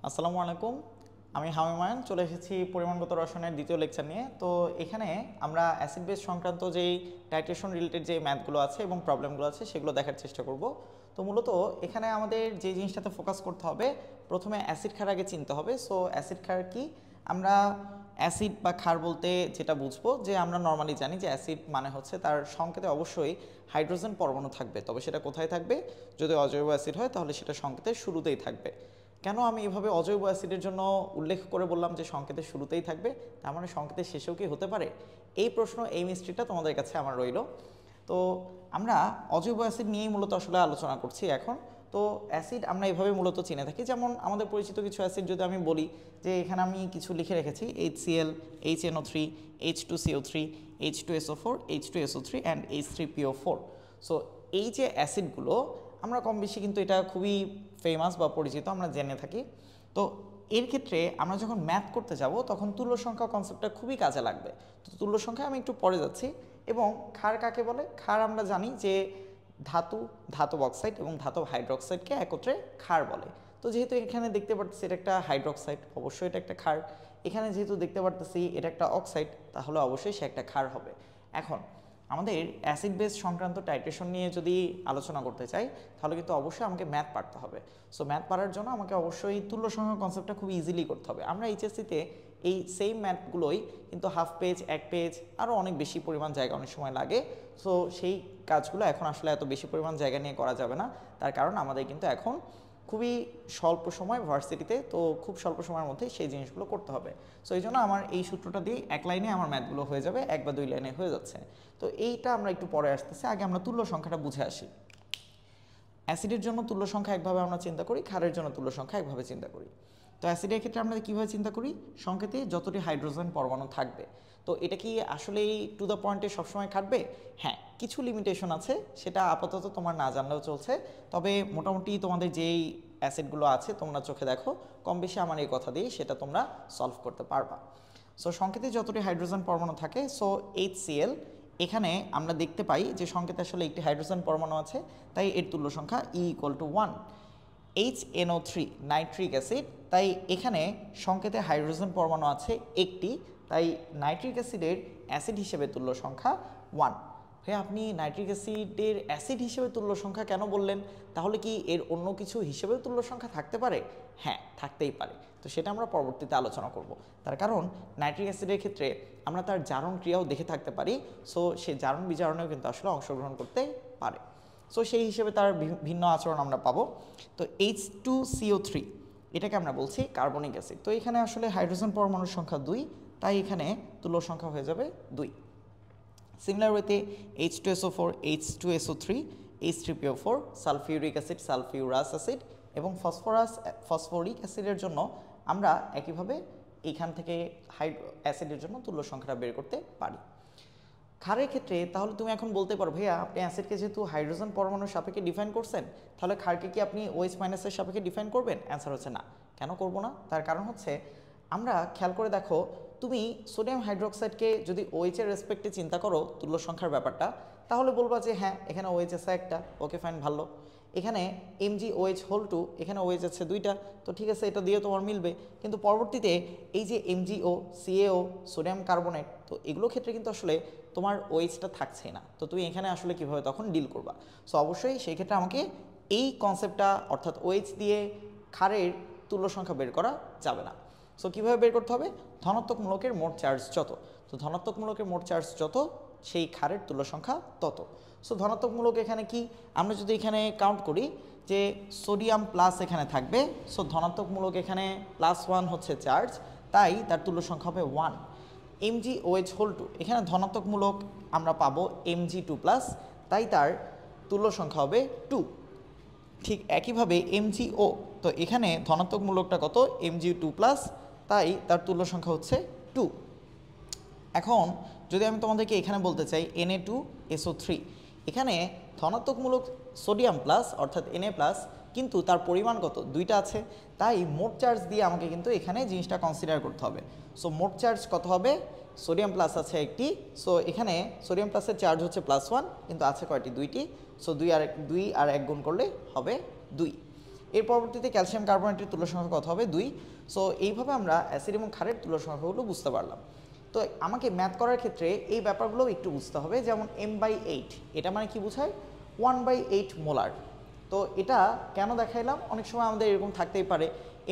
আসসালামু আলাইকুম। আমি হামিমায়ন চলে এসেছি পরিমাণগত রসায়নের দ্বিতীয় লেকচার নিয়ে। তো এখানে আমরা অ্যাসিড বেস সংক্রান্ত যেই টাইট্রেশন রিলেটেড যে ম্যাথগুলো আছে এবং প্রবলেমগুলো আছে সেগুলো দেখার চেষ্টা করব। তো মূলত এখানে আমাদের যে জিনিসটাতে ফোকাস করতে হবে, প্রথমে অ্যাসিড ক্ষার আগে চিনতে হবে। সো অ্যাসিড ক্ষার কি? আমরা অ্যাসিড বা ক্ষার বলতে যেটা বুঝবো, যে আমরা নর্মালি জানি যে অ্যাসিড মানে হচ্ছে তার সংকেতে অবশ্যই হাইড্রোজেন পরমাণু থাকবে, তবে সেটা কোথায় থাকবে? যদি অজৈব অ্যাসিড হয় তাহলে সেটা সংকেতের শুরুতেই থাকবে। কেন আমি এভাবে অজৈব অ্যাসিডের জন্য উল্লেখ করে বললাম যে সংকেতের শুরুতেই থাকবে, তার মানে সংকেতের শেষেও কি হতে পারে? এই প্রশ্ন, এই মিস্ট্রিটা তোমাদের কাছে আমার রইল। তো আমরা অজৈব অ্যাসিড নিয়েই মূলত আসলে আলোচনা করছি এখন। তো অ্যাসিড আমরা এভাবে মূলত চিনে থাকি, যেমন আমাদের পরিচিত কিছু অ্যাসিড যদি আমি বলি, যে এখানে আমি কিছু লিখে রেখেছি: HCl, HNO3, H2CO3, H2SO4, H2SO3 and H3PO4। So এই যে অ্যাসিডগুলো আমরা কম বেশি কিন্তু এটা খুবই ফেমাস বা পরিচিত, আমরা জেনে থাকি। তো এর ক্ষেত্রে আমরা যখন ম্যাথ করতে যাব তখন তুল্য সংখ্যা কনসেপ্টটা খুবই কাজে লাগবে। তো তুল্য সংখ্যা আমি একটু পরে যাচ্ছি। এবং ক্ষার কাকে বলে? ক্ষার আমরা জানি যে ধাতব অক্সাইড এবং ধাতব হাইড্রোক্সাইডকে একত্রে ক্ষার বলে। তো যেহেতু এখানে দেখতে পাচ্ছি এটা একটা হাইড্রোক্সাইড, অবশ্যই এটা একটা ক্ষার। এখানে যেহেতু দেখতে পারতেছি এটা একটা অক্সাইড, তাহলে অবশ্যই সে একটা ক্ষার হবে। এখন আমাদের অ্যাসিড বেস সংক্রান্ত টাইট্রেশন নিয়ে যদি আলোচনা করতে চাই, তাহলে কিন্তু অবশ্যই আমাকে ম্যাথ পারতে হবে। সো ম্যাথ পারার জন্য আমাকে অবশ্যই তুল্য সংখ্যা কনসেপ্টটা খুব ইজিলি করতে হবে। আমরা এইচএসসিতে এই সেম ম্যাথগুলোই কিন্তু হাফ পেজ, এক পেজ, আরও অনেক বেশি পরিমাণ জায়গা অনেক সময় লাগে। সো সেই কাজগুলো এখন আসলে এত বেশি পরিমাণ জায়গা নিয়ে করা যাবে না, তার কারণ আমাদের কিন্তু এখন খুবই স্বল্প সময় ভার্সিটিতে, তো খুব স্বল্প সময়ের মধ্যে সেই জিনিসগুলো করতে হবে। সো এই জন্য আমার এই সূত্রটা দিয়ে এক লাইনে আমার ম্যাথগুলো হয়ে যাবে, এক বা দুই লাইনে হয়ে যাচ্ছে। তো এইটা আমরা একটু পরে আসতেছি, আগে আমরা তুল্য সংখ্যাটা বুঝে আসি। অ্যাসিডের জন্য তুল্য সংখ্যা একভাবে আমরা চিন্তা করি, ক্ষারের জন্য তুল্য সংখ্যা একভাবে চিন্তা করি। তো অ্যাসিডের ক্ষেত্রে আমরা কীভাবে চিন্তা করি? সংকেতে যতটি হাইড্রোজেন পরমাণু থাকবে। তো এটা কি আসলেই টু দ্য পয়েন্টে সবসময় খাটবে? হ্যাঁ, কিছু লিমিটেশন আছে, সেটা আপাতত তোমার না জানলেও চলছে। তবে মোটামুটি তোমাদের যেই অ্যাসিডগুলো আছে তোমরা চোখে দেখো, কম বেশি আমার এই কথা দিয়েই সেটা তোমরা সলভ করতে পারবা। সো সংকেতে যতটি হাইড্রোজেন পরমাণু থাকে, সো HCl, এখানে আমরা দেখতে পাই যে সংকেতে আসলে একটি হাইড্রোজেন পরমাণু আছে, তাই এর তুল্য সংখ্যা E=1। HNO3 নাইট্রিক অ্যাসিড, তাই এখানে সংকেতে হাইড্রোজেন পরমাণু আছে একটি, তাই নাইট্রিক অ্যাসিডের অ্যাসিড হিসেবে তুল্য সংখ্যা 1। হ্যাঁ, আপনি নাইট্রিক অ্যাসিডের অ্যাসিড হিসেবে তুল্য সংখ্যা কেন বললেন? তাহলে কি এর অন্য কিছু হিসেবেও তুল্য সংখ্যা থাকতে পারে? হ্যাঁ, থাকতেই পারে। তো সেটা আমরা পরবর্তীতে আলোচনা করব। তার কারণ নাইট্রিক অ্যাসিডের ক্ষেত্রে আমরা তার জারণ ক্রিয়াও দেখে থাকতে পারি। সো সে জারণ বিজারণেও কিন্তু আসলে অংশগ্রহণ করতে পারে। সো সেই হিসেবে তার ভিন্ন আচরণ আমরা পাবো। তো H2CO3, এটাকে আমরা বলছি কার্বনিক অ্যাসিড। তো এখানে আসলে হাইড্রোজেন পরমাণুর সংখ্যা 2, তাই এখানে তুল্য সংখ্যা হয়ে যাবে 2। সিমিলার ওয়েতে H2SO4, H2SO3, H3PO4, sulphuric acid, sulphurous acid এবং ফসফরিক অ্যাসিডের জন্য আমরা একইভাবে এইখান থেকে অ্যাসিডের জন্য তুল্য সংখ্যাটা বের করতে পারি। ক্ষারের ক্ষেত্রে তাহলে তুমি এখন বলতে পারো, ভাইয়া আপনি অ্যাসিডকে যেহেতু হাইড্রোজেন পরমাণুর সাপেক্ষে ডিফাইন করছেন, তাহলে ক্ষারকে কি আপনি OH মাইনাসের সাপেক্ষে ডিফাইন করবেন? অ্যান্সার হচ্ছে না। কেন করব না? তার কারণ হচ্ছে, আমরা খেয়াল করে দেখো, তুমি সোডিয়াম হাইড্রোক্সাইডকে যদি OH এর রেসপেক্টে চিন্তা করো তুল্য সংখ্যার ব্যাপারটা, তাহলে বলবা যে হ্যাঁ এখানে OH আছে একটা, ওকে ফাইন, ভালো। এখানে MgOH2, এখানে OH আছে 2টা, তো ঠিক আছে, এটা দিয়ে তোমার মিলবে। কিন্তু পরবর্তীতে এই যে MgO, CaO, সোডিয়াম কার্বনেট, তো এগুলো ক্ষেত্রে কিন্তু আসলে তোমার OH-টা থাকছেই না। তো তুমি এখানে আসলে কীভাবে তখন ডিল করবা? সো অবশ্যই সেই ক্ষেত্রে আমাকে এই কনসেপ্টটা, অর্থাৎ OH দিয়ে ক্ষারের তুল্য সংখ্যা বের করা যাবে না। সো কীভাবে বের করতে হবে? ধনাত্মক মূলকের মোট চার্জ যত, তো ধনাত্মক মূলকের মোট চার্জ যত, সেই ক্ষারের তুল্য সংখ্যা তত। সো ধনাত্মক মূলক এখানে কি? আমরা যদি এখানে কাউন্ট করি যে সোডিয়াম প্লাস এখানে থাকবে, সো ধনাত্মক মূলক এখানে +1 হচ্ছে চার্জ, তাই তার তুল্য সংখ্যা হবে 1। MgOH2, এখানে ধনাত্মক মূলক আমরা পাবো Mg2+, তাই তার তুল্য সংখ্যা হবে 2। ঠিক একইভাবে MgO, তো এখানে ধনাত্মক মূলকটা কত? Mg2+, তাই তার তুল্য সংখ্যা হচ্ছে 2। এখন যদি আমি তোমাদেরকে এখানে বলতে চাই Na2SO3, এখানে ধনাত্মক মূলক সোডিয়াম প্লাস অর্থাৎ Na+, কিন্তু তার পরিমাণ কত? 2টা আছে, তাই মোট চার্জ দিয়ে আমাকে কিন্তু এখানে জিনিসটা কনসিডার করতে হবে। সো মোট চার্জ কত হবে? সোডিয়াম প্লাস আছে একটি, সো এখানে সোডিয়াম প্লাসের চার্জ হচ্ছে +1, কিন্তু আছে কয়টি? 2টি। সো 2 আর 1 গুণ করলে হবে 2। এর পরবর্তীতে ক্যালসিয়াম কার্বনেটের তুল্য সংখ্যা কত হবে 2। সো এইভাবে আমরা অ্যাসিড এবং ক্ষারের তুল্য সংখ্যাগুলো বুঝতে পারলাম। তো আমাকে ম্যাথ করার ক্ষেত্রে এই ব্যাপারগুলো একটু বুঝতে হবে, যেমন m/8 এটা মানে কি বোঝায় 1/8 মোলার। তো এটা কেন দেখাইলাম, অনেক সময় আমাদের এরকম থাকতেই পারে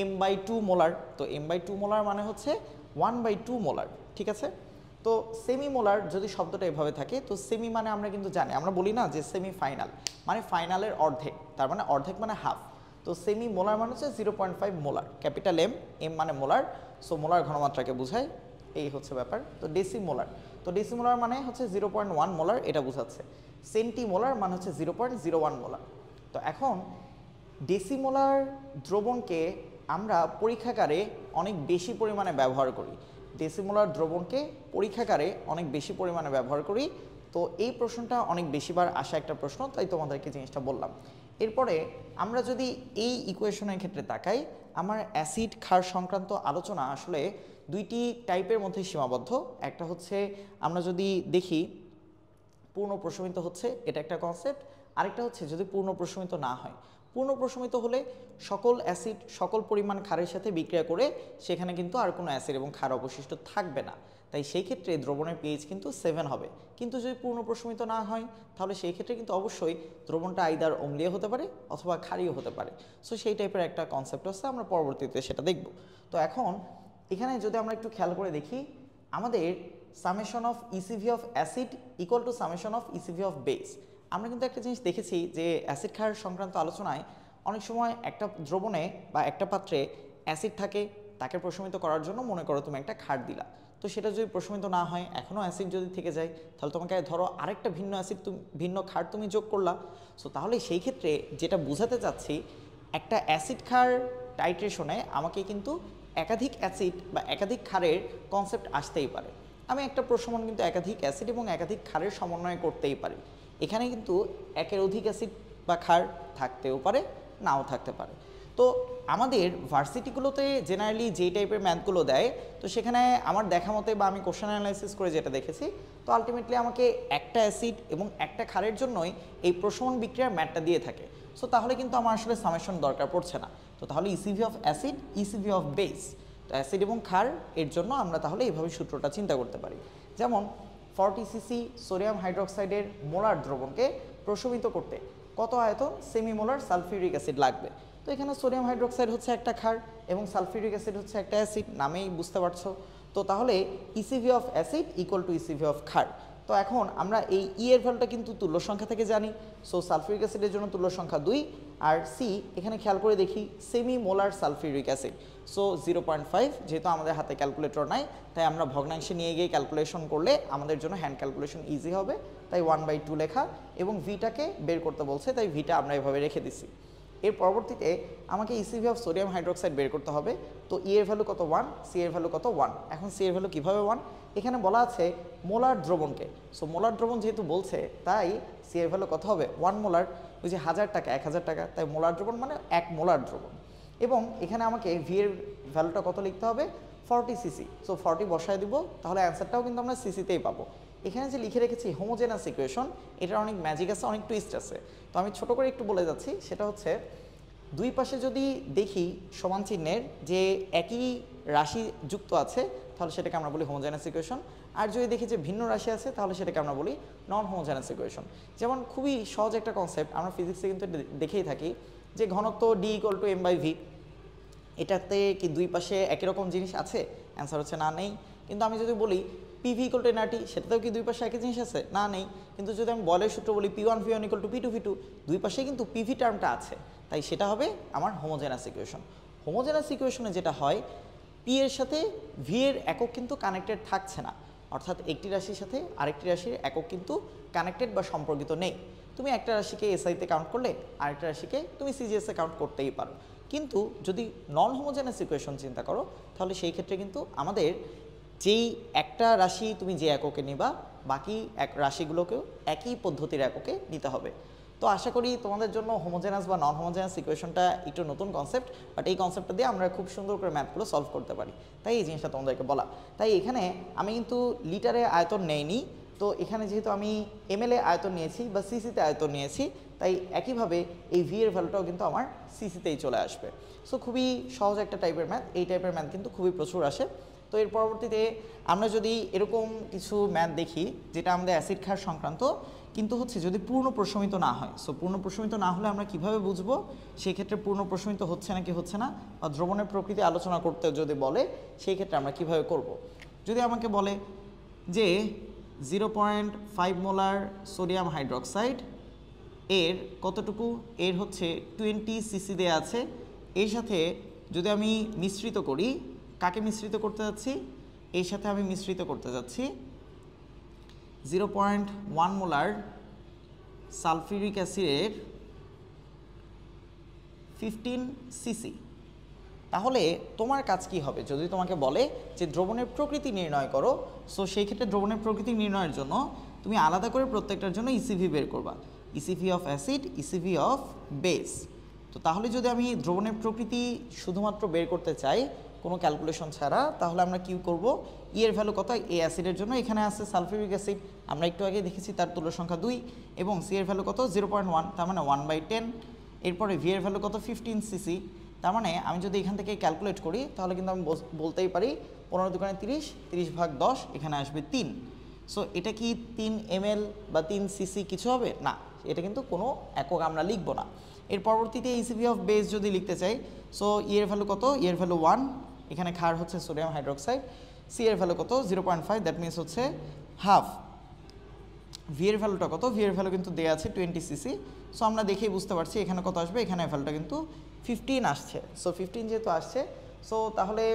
m/2 মোলার। তো m/2 মোলার মানে হচ্ছে 1/2 মোলার, ঠিক আছে। তো সেমি মোলার যদি শব্দটা এভাবে থাকে, তো সেমি মানে আমরা কিন্তু জানি, আমরা বলি না যে সেমি ফাইনাল মানে ফাইনালের অর্ধেক, তার মানে অর্ধেক মানে হাফ। তো সেমি মোলার মানে হচ্ছে 0.5 মোলার, ক্যাপিটাল এম মানে মোলার, সো মোলার ঘনমাত্রাকে বোঝায়, এই হচ্ছে ব্যাপার। তো ডেসিমোলার, তো ডেসিমোলার মানে হচ্ছে 0.1 মোলার, এটা বোঝাচ্ছে। সেন্টিমোলার মানে হচ্ছে 0.01 মোলার। তো এখন ডেসিমোলার দ্রবণকে আমরা পরীক্ষাগারে অনেক বেশি পরিমাণে ব্যবহার করি, ডেসিমোলার দ্রবণকে পরীক্ষাগারে অনেক বেশি পরিমাণে ব্যবহার করি। তো এই প্রশ্নটা অনেক বেশিবার আসা একটা প্রশ্ন, তাই তোমাদেরকে জিনিসটা বললাম। এরপরে আমরা যদি এই ইকুয়েশনের ক্ষেত্রে তাকাই, আমার অ্যাসিড ক্ষার সংক্রান্ত আলোচনা আসলে দুইটি টাইপের মধ্যে সীমাবদ্ধ। একটা হচ্ছে আমরা যদি দেখি পূর্ণ প্রশমিত হচ্ছে, এটা একটা কনসেপ্ট। আরেকটা হচ্ছে যদি পূর্ণ প্রশমিত না হয়। পূর্ণ প্রশমিত হলে সকল অ্যাসিড সকল পরিমাণ ক্ষারের সাথে বিক্রিয়া করে সেখানে কিন্তু আর কোনো অ্যাসিড এবং ক্ষার অবশিষ্ট থাকবে না, তাই সেই ক্ষেত্রে দ্রবণের পিএইচ কিন্তু 7 হবে। কিন্তু যদি পূর্ণ প্রশমিত না হয় তাহলে সেই ক্ষেত্রে কিন্তু অবশ্যই দ্রবণটা আইদার অম্লীয় হতে পারে অথবা ক্ষারীয় হতে পারে। সো সেই টাইপের একটা কনসেপ্ট হচ্ছে, আমরা পরবর্তীতে সেটা দেখব। তো এখন এখানে যদি আমরা একটু খেয়াল করে দেখি, আমাদের summation of ECV of acid equal to summation of ECV of base. আমরা কিন্তু একটা জিনিস দেখেছি যে অ্যাসিড ক্ষার সংক্রান্ত আলোচনায় অনেক সময় একটা দ্রবণে বা একটা পাত্রে অ্যাসিড থাকে, তাকে প্রশমিত করার জন্য মনে করো তুমি একটা ক্ষার দিলা, তো সেটা যদি প্রশমিত না হয়, এখনও অ্যাসিড যদি থেকে যায়, তাহলে তোমাকে ধরো আরেকটা ভিন্ন অ্যাসিড ভিন্ন ক্ষার তুমি যোগ করলা। সো তাহলে সেই ক্ষেত্রে যেটা বোঝাতে চাচ্ছি, একটা অ্যাসিড ক্ষার টাইট্রেশনে আমাকে কিন্তু একাধিক অ্যাসিড বা একাধিক ক্ষারের কনসেপ্ট আসতেই পারে। আমি একটা প্রশমন কিন্তু একাধিক অ্যাসিড এবং একাধিক ক্ষারের সমন্বয় করতেই পারি। এখানে কিন্তু একের অধিক অ্যাসিড বা ক্ষার থাকতেও পারে, নাও থাকতে পারে। তো আমাদের ভার্সিটিগুলোতে জেনারেলি যেই টাইপের ম্যাথগুলো দেয়, তো সেখানে আমার দেখা মতে বা আমি কোশ্চেন অ্যানালাইসিস করে যেটা দেখেছি, তো আলটিমেটলি আমাকে একটা অ্যাসিড এবং একটা ক্ষারের জন্যই এই প্রশমন বিক্রিয়ার ম্যাথটা দিয়ে থাকে। সো তাহলে কিন্তু আমার আসলে সামেশন দরকার পড়ছে না। তো তাহলে ECV of acid, ইসিভি of base, তো অ্যাসিড এবং ক্ষার এর জন্য আমরা তাহলে এইভাবে সূত্রটা চিন্তা করতে পারি। যেমন 40 সিসি সোডিয়াম হাইড্রোক্সাইডের মোলার দ্রবণকে প্রশমিত করতে কত আয়তন সেমিমোলার সালফিউরিক অ্যাসিড লাগবে। তো এখানে সোডিয়াম হাইড্রোক্সাইড হচ্ছে একটা ক্ষার এবং সালফিউরিক অ্যাসিড হচ্ছে একটা অ্যাসিড, নামেই বুঝতে পারছো। তো তাহলে ECV of acid equal to ECV of ক্ষার। তো এখন আমরা এই ই এর ভ্যালুটা কিন্তু তুল্য সংখ্যা থেকে জানি। সো সালফিউরিক অ্যাসিডের জন্য তুল্য সংখ্যা 2, আর সি এখানে খেয়াল করে দেখি semi molar sulphuric acid, so 0.5। যেহেতু আমাদের হাতে ক্যালকুলেটর নাই, তাই আমরা ভগ্নাংশে নিয়ে গিয়ে ক্যালকুলেশন করলে আমাদের জন্য হ্যান্ড ক্যালকুলেশন ইজি হবে, তাই 1/2 লেখা, এবং ভিটাকে বের করতে বলছে, তাই ভিটা আমরা এভাবে রেখে দিছি। এর পরবর্তীতে আমাকে ইসিভি অফ সোডিয়াম হাইড্রোক্সাইড বের করতে হবে। তো ই এর ভ্যালু কত 1, সি এর ভ্যালু কত 1। এখন সি এর ভ্যালু কীভাবে 1, এখানে বলা আছে মোলার দ্রবণকে, সো মোলার দ্রবণ যেহেতু বলছে, তাই সি এর ভ্যালু কত হবে 1 মোলার, ওই যে 1000 টাকা 1000 টাকা, তাই মোলার দ্রবণ মানে 1 মোলার দ্রবণ। এবং এখানে আমাকে ভি এর ভ্যালুটা কত লিখতে হবে 40 সিসি, সো 40 বসায় দিব, তাহলে অ্যান্সারটাও কিন্তু আমরা সিসিতেই পাবো। এখানে যে লিখে রেখেছি হোমোজেনাস ইকুয়েশন, এটার অনেক ম্যাজিক আছে, অনেক টুইস্ট আছে। তো আমি ছোট করে একটু বলে যাচ্ছি, সেটা হচ্ছে দুই পাশে যদি দেখি সমান চিহ্নের যে একই রাশি যুক্ত আছে, তাহলে সেটাকে আমরা বলি হোমোজেনাস ইকুয়েশন। আর যদি দেখি যে ভিন্ন রাশি আছে, তাহলে সেটাকে আমরা বলি নন হোমোজেনাস ইকুয়েশন। যেমন খুবই সহজ একটা কনসেপ্ট, আমরা ফিজিক্সে কিন্তু দেখেই থাকি যে ঘনত্ব ডি ইকুয়াল টু m/v, এটাতে কি দুই পাশে একই রকম জিনিস আছে? অ্যান্সার হচ্ছে না, নেই। কিন্তু আমি যদি বলি পিভি ইকুয়াল টু এনআরটি, সেটাতেও কি দুই পাশে একই জিনিস আছে? না, নেই। কিন্তু যদি আমি বলের সূত্র বলি P1V1 ইকুয়াল টু P2V2, দুই পাশে কিন্তু পিভি টার্মটা আছে, তাই সেটা হবে আমার হোমোজেনাস ইকুয়েশন। হোমোজেনাস ইকুয়েশনে যেটা হয়, পি এর সাথে ভি এর একক কিন্তু কানেক্টেড থাকছে না, অর্থাৎ একটি রাশির সাথে আরেকটি রাশির একক কিন্তু কানেক্টেড বা সম্পর্কিত নেই। তুমি একটা রাশিকে এসআইতে কাউন্ট করলে আরেকটা রাশিকে তুমি সিজিএসে কাউন্ট করতেই পারো। কিন্তু যদি নন হোমোজেনাস ইকুয়েশন চিন্তা করো, তাহলে সেই ক্ষেত্রে কিন্তু আমাদের যেই একটা রাশি তুমি যে এককে নিবা, বাকি এক রাশিগুলোকেও একই পদ্ধতির এককে নিতে হবে। তো আশা করি তোমাদের জন্য হোমোজেনাস বা নন হোমোজেনাস ইকুয়েশনটা একটু নতুন কনসেপ্ট, বাট এই কনসেপ্টটা দিয়ে আমরা খুব সুন্দর করে ম্যাথগুলো সলভ করতে পারি, তাই এই জিনিসটা তোমাদেরকে বলা। তাই এখানে আমি কিন্তু লিটারে আয়তন নেইনি, তো এখানে যেহেতু আমি এমএলএ আয়তন নিয়েছি বা সিসিতে আয়তন নিয়েছি, তাই একইভাবে এই ভি এর ভ্যালুটাও কিন্তু আমার সিসিতেই চলে আসবে। সো খুবই সহজ একটা টাইপের ম্যাথ, এই টাইপের ম্যাথ কিন্তু খুবই প্রচুর আসে। তো এর পরবর্তীতে আমরা যদি এরকম কিছু ম্যাথ দেখি যেটা আমাদের অ্যাসিড ক্ষার সংক্রান্ত, কিন্তু হচ্ছে যদি পূর্ণ প্রশমিত না হয়, সো পূর্ণ প্রশমিত না হলে আমরা কিভাবে বুঝবো সেই ক্ষেত্রে পূর্ণ প্রশমিত হচ্ছে নাকি হচ্ছে না, বা দ্রবণের প্রকৃতি আলোচনা করতে যদি বলে সেই ক্ষেত্রে আমরা কিভাবে করব। যদি আমাকে বলে যে 0.5 মোলার সোডিয়াম হাইড্রোক্সাইড এর কতটুকু, এর হচ্ছে 20 সিসি দেওয়া আছে, এর সাথে যদি আমি মিশ্রিত করি, কাকে মিশ্রিত করতে যাচ্ছি, এর সাথে আমি মিশ্রিত করতে যাচ্ছি 0.1 মোলার সালফিউরিক অ্যাসিডের 15 সিসি, তাহলে তোমার কাজ কি হবে? যদি তোমাকে বলে যে দ্রবণের প্রকৃতি নির্ণয় করো, সো সেই ক্ষেত্রে দ্রবণের প্রকৃতি নির্ণয়ের জন্য তুমি আলাদা করে প্রত্যেকটার জন্য ইসিভি বের করবা, ইসিভি অফ অ্যাসিড, ইসিভি অফ বেস। তো তাহলে যদি আমি দ্রবণের প্রকৃতি শুধুমাত্র বের করতে চাই কোনো ক্যালকুলেশন ছাড়া, তাহলে আমরা কি করব, ই এর ভ্যালু কত, এ অ্যাসিডের জন্য এখানে আছে সালফিউরিক অ্যাসিড, আমরা একটু আগে দেখেছি তার তুল্য সংখ্যা 2, এবং সি এর ভ্যালু কত 0.1, তার মানে 1/10। এরপরে ভি এর ভ্যালু কত 15 সিসি, তার মানে আমি যদি এখান থেকে ক্যালকুলেট করি তাহলে কিন্তু আমি বলতেই পারি 15 দুগুণে 30, 30/10, এখানে আসবে 3। সো এটা কি 3 ml বা 3 সিসি কিছু হবে না, এটা কিন্তু কোনো একক আমরা লিখব না। এর পরবর্তীতে ইসিভি অফ বেস যদি লিখতে চাই, সো ই এর ভ্যালু কত, ই এর ভ্যালু 1, এখানে ক্ষার হচ্ছে সোডিয়াম হাইড্রোক্সাইড, সি এর ভ্যালু কত 0.5, দ্যাট মিনস হচ্ছে হাফ। ভি এর ভ্যালুটা কত, ভি এর ভ্যালু কিন্তু দেওয়া আছে 20 সিসি, সো আমরা দেখেই বুঝতে পারছি এখানে কত আসবে, এখানে ভ্যালুটা কিন্তু 15 আসছে। সো 15 যেহেতু আসছে, সো তাহলে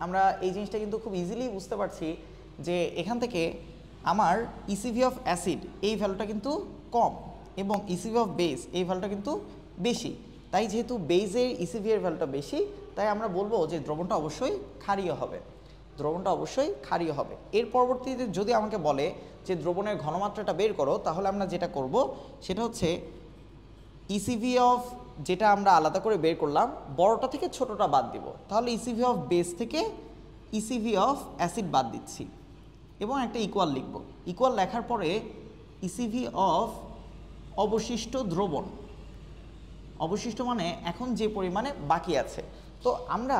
আমরা এই জিনিসটা কিন্তু খুব ইজিলি বুঝতে পারছি যে এখান থেকে আমার ইসিভি অফ অ্যাসিড এই ভ্যালুটা কিন্তু কম এবং ইসিভি অফ বেস এই ভ্যালুটা কিন্তু বেশি। তাই যেহেতু বেসের ইসিভি এর ভ্যালুটা বেশি, তাই আমরা বলবো যে দ্রবণটা অবশ্যই ক্ষারীয় হবে, দ্রবণটা অবশ্যই ক্ষারীয় হবে। এর পরবর্তীতে যদি আমাকে বলে যে দ্রবণের ঘনমাত্রাটা বের করো, তাহলে আমরা যেটা করব সেটা হচ্ছে ইসিভি অফ, যেটা আমরা আলাদা করে বের করলাম, বড়টা থেকে ছোটটা বাদ দিব, তাহলে ইসিভি অফ বেস থেকে ইসিভি অফ অ্যাসিড বাদ দিচ্ছি এবং একটা ইকুয়াল লিখব। ইকুয়াল লেখার পরে ইসিভি অফ অবশিষ্ট দ্রবণ, অবশিষ্ট মানে এখন যে পরিমাণে বাকি আছে। তো আমরা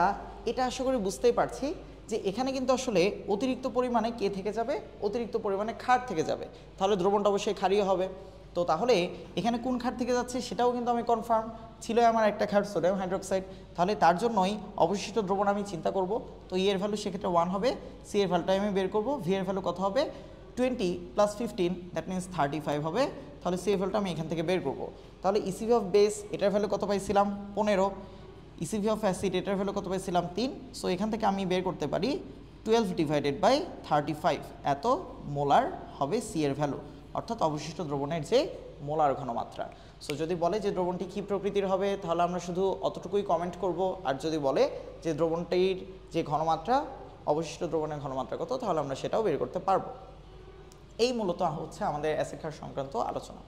এটা আশা করি বুঝতেই পারছি যে এখানে কিন্তু আসলে অতিরিক্ত পরিমাণে কে থেকে যাবে, অতিরিক্ত পরিমাণে ক্ষার থেকে যাবে, তাহলে দ্রবণটা অবশ্যই ক্ষারীয় হবে। তো তাহলে এখানে কোন ক্ষার থেকে যাচ্ছে সেটাও কিন্তু আমি কনফার্ম, ছিল আমার একটা ক্ষার সোডিয়াম হাইড্রোক্সাইড, তাহলে তার জন্যই অবশিষ্ট দ্রবণ আমি চিন্তা করব। তো ই এর ভ্যালু সেক্ষেত্রে 1 হবে, সি এর ভ্যালুটাই আমি বের করব, ভি এর ভ্যালু কত হবে 20 + 15, দ্যাট মিনস 35 হবে, তাহলে সি এর ভ্যালুটা আমি এখান থেকে বের করব। তাহলে ইসিভি অফ বেস এটার ভ্যালু কত পাইছিলাম 15, ইসিভি অফ অ্যাসিড এটার ভ্যালু কত পাইছিলাম 3, সো এখান থেকে আমি বের করতে পারি 12/35 এত মোলার হবে সি এর ভ্যালু, অর্থাৎ অবশিষ্ট দ্রবণের যে মোলার ঘনমাত্রা। সো যদি বলে যে দ্রবণটি কী প্রকৃতির হবে, তাহলে আমরা শুধু অতটুকুই কমেন্ট করব, আর যদি বলে যে দ্রবণটির যে ঘনমাত্রা, অবশিষ্ট দ্রবণের ঘনমাত্রা কত, তাহলে আমরা সেটাও বের করতে পারবো। এই মূলত হচ্ছে আমাদের অ্যাসিড ক্ষার সংক্রান্ত আলোচনা।